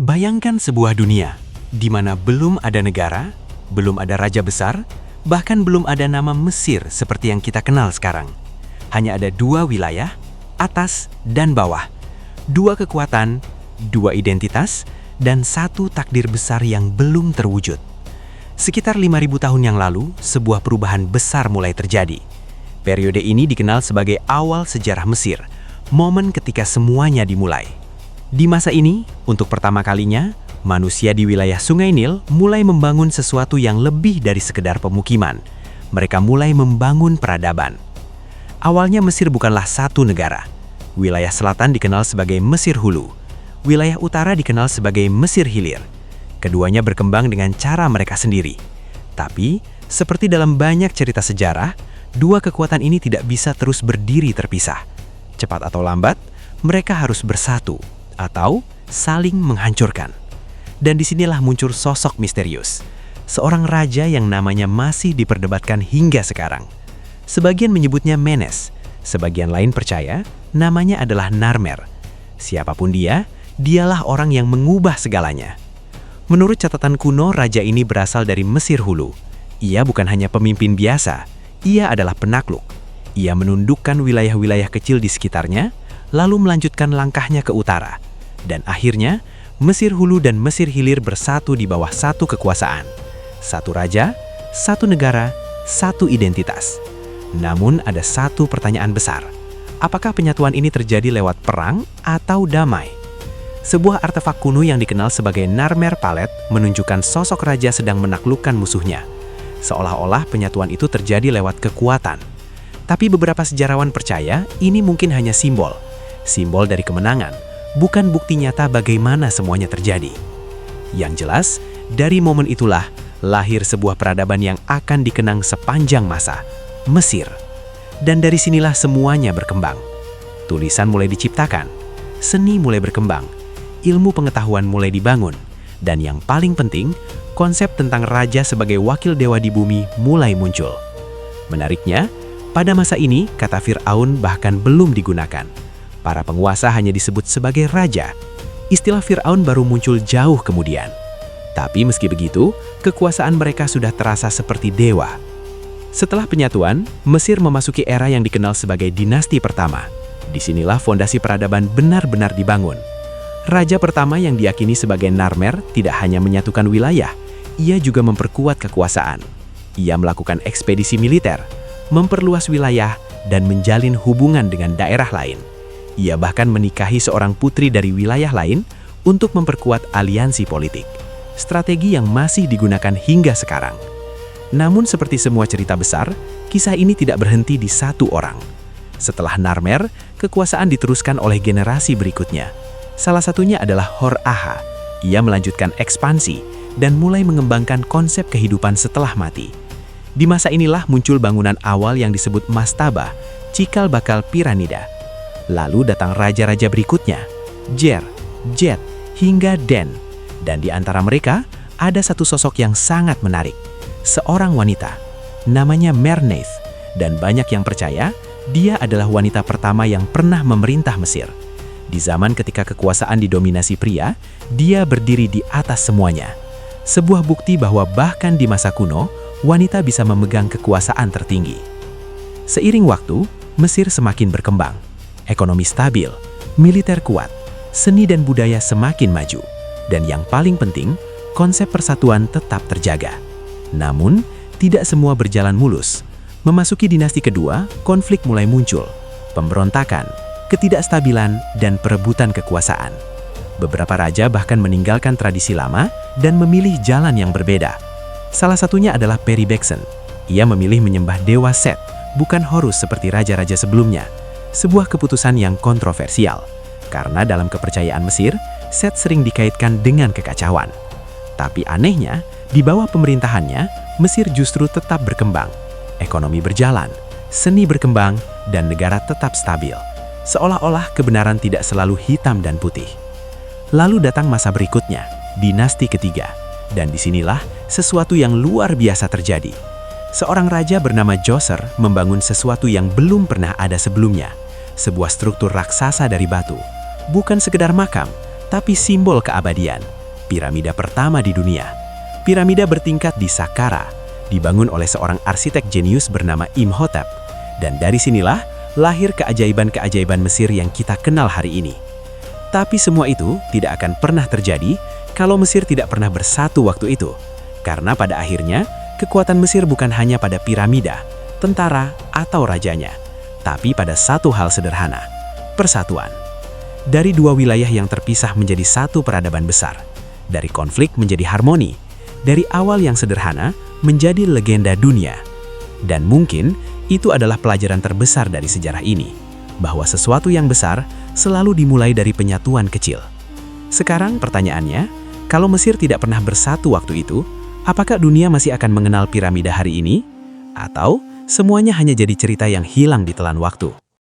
Bayangkan sebuah dunia di mana belum ada negara, belum ada raja besar, bahkan belum ada nama Mesir seperti yang kita kenal sekarang. Hanya ada dua wilayah, atas dan bawah. Dua kekuatan, dua identitas, dan satu takdir besar yang belum terwujud. Sekitar 5.000 tahun yang lalu, sebuah perubahan besar mulai terjadi. Periode ini dikenal sebagai awal sejarah Mesir, momen ketika semuanya dimulai. Di masa ini, untuk pertama kalinya, manusia di wilayah Sungai Nil mulai membangun sesuatu yang lebih dari sekedar pemukiman. Mereka mulai membangun peradaban. Awalnya Mesir bukanlah satu negara. Wilayah selatan dikenal sebagai Mesir Hulu. Wilayah utara dikenal sebagai Mesir Hilir. Keduanya berkembang dengan cara mereka sendiri. Tapi, seperti dalam banyak cerita sejarah, dua kekuatan ini tidak bisa terus berdiri terpisah. Cepat atau lambat, mereka harus bersatu atau saling menghancurkan. Dan disinilah muncul sosok misterius. Seorang raja yang namanya masih diperdebatkan hingga sekarang. Sebagian menyebutnya Menes, sebagian lain percaya namanya adalah Narmer. Siapapun dia, dialah orang yang mengubah segalanya. Menurut catatan kuno, raja ini berasal dari Mesir Hulu. Ia bukan hanya pemimpin biasa, ia adalah penakluk. Ia menundukkan wilayah-wilayah kecil di sekitarnya, lalu melanjutkan langkahnya ke utara. Dan akhirnya, Mesir Hulu dan Mesir Hilir bersatu di bawah satu kekuasaan. Satu raja, satu negara, satu identitas. Namun ada satu pertanyaan besar. Apakah penyatuan ini terjadi lewat perang atau damai? Sebuah artefak kuno yang dikenal sebagai Narmer Palet menunjukkan sosok raja sedang menaklukkan musuhnya. Seolah-olah penyatuan itu terjadi lewat kekuatan. Tapi beberapa sejarawan percaya ini mungkin hanya simbol. Simbol dari kemenangan, bukan bukti nyata bagaimana semuanya terjadi. Yang jelas, dari momen itulah lahir sebuah peradaban yang akan dikenang sepanjang masa, Mesir. Dan dari sinilah semuanya berkembang. Tulisan mulai diciptakan, seni mulai berkembang, ilmu pengetahuan mulai dibangun, dan yang paling penting, konsep tentang raja sebagai wakil dewa di bumi mulai muncul. Menariknya, pada masa ini kata Fir'aun bahkan belum digunakan. Para penguasa hanya disebut sebagai raja. Istilah Fir'aun baru muncul jauh kemudian. Tapi meski begitu, kekuasaan mereka sudah terasa seperti dewa. Setelah penyatuan, Mesir memasuki era yang dikenal sebagai dinasti pertama. Disinilah fondasi peradaban benar-benar dibangun. Raja pertama yang diyakini sebagai Narmer tidak hanya menyatukan wilayah, ia juga memperkuat kekuasaan. Ia melakukan ekspedisi militer, memperluas wilayah, dan menjalin hubungan dengan daerah lain. Ia bahkan menikahi seorang putri dari wilayah lain untuk memperkuat aliansi politik. Strategi yang masih digunakan hingga sekarang. Namun seperti semua cerita besar, kisah ini tidak berhenti di satu orang. Setelah Narmer, kekuasaan diteruskan oleh generasi berikutnya. Salah satunya adalah Hor-Aha. Ia melanjutkan ekspansi dan mulai mengembangkan konsep kehidupan setelah mati. Di masa inilah muncul bangunan awal yang disebut mastaba, cikal bakal piramida. Lalu datang raja-raja berikutnya, Jer, Jet, hingga Den. Dan di antara mereka, ada satu sosok yang sangat menarik. Seorang wanita, namanya Merneith. Dan banyak yang percaya, dia adalah wanita pertama yang pernah memerintah Mesir. Di zaman ketika kekuasaan didominasi pria, dia berdiri di atas semuanya. Sebuah bukti bahwa bahkan di masa kuno, wanita bisa memegang kekuasaan tertinggi. Seiring waktu, Mesir semakin berkembang. Ekonomi stabil, militer kuat, seni dan budaya semakin maju. Dan yang paling penting, konsep persatuan tetap terjaga. Namun, tidak semua berjalan mulus. Memasuki dinasti kedua, konflik mulai muncul. Pemberontakan, ketidakstabilan, dan perebutan kekuasaan. Beberapa raja bahkan meninggalkan tradisi lama dan memilih jalan yang berbeda. Salah satunya adalah Peribexen. Ia memilih menyembah dewa Set, bukan Horus seperti raja-raja sebelumnya. Sebuah keputusan yang kontroversial, karena dalam kepercayaan Mesir, Set sering dikaitkan dengan kekacauan. Tapi anehnya, di bawah pemerintahannya, Mesir justru tetap berkembang. Ekonomi berjalan, seni berkembang, dan negara tetap stabil. Seolah-olah kebenaran tidak selalu hitam dan putih. Lalu datang masa berikutnya, dinasti ketiga. Dan disinilah sesuatu yang luar biasa terjadi. Seorang raja bernama Djoser membangun sesuatu yang belum pernah ada sebelumnya. Sebuah struktur raksasa dari batu. Bukan sekedar makam, tapi simbol keabadian. Piramida pertama di dunia. Piramida bertingkat di Saqqara, dibangun oleh seorang arsitek jenius bernama Imhotep. Dan dari sinilah lahir keajaiban-keajaiban Mesir yang kita kenal hari ini. Tapi semua itu tidak akan pernah terjadi kalau Mesir tidak pernah bersatu waktu itu. Karena pada akhirnya, kekuatan Mesir bukan hanya pada piramida, tentara, atau rajanya, tapi pada satu hal sederhana, persatuan. Dari dua wilayah yang terpisah menjadi satu peradaban besar, dari konflik menjadi harmoni, dari awal yang sederhana menjadi legenda dunia. Dan mungkin itu adalah pelajaran terbesar dari sejarah ini, bahwa sesuatu yang besar selalu dimulai dari penyatuan kecil. Sekarang pertanyaannya, kalau Mesir tidak pernah bersatu waktu itu, apakah dunia masih akan mengenal piramida hari ini? Atau semuanya hanya jadi cerita yang hilang di telan waktu?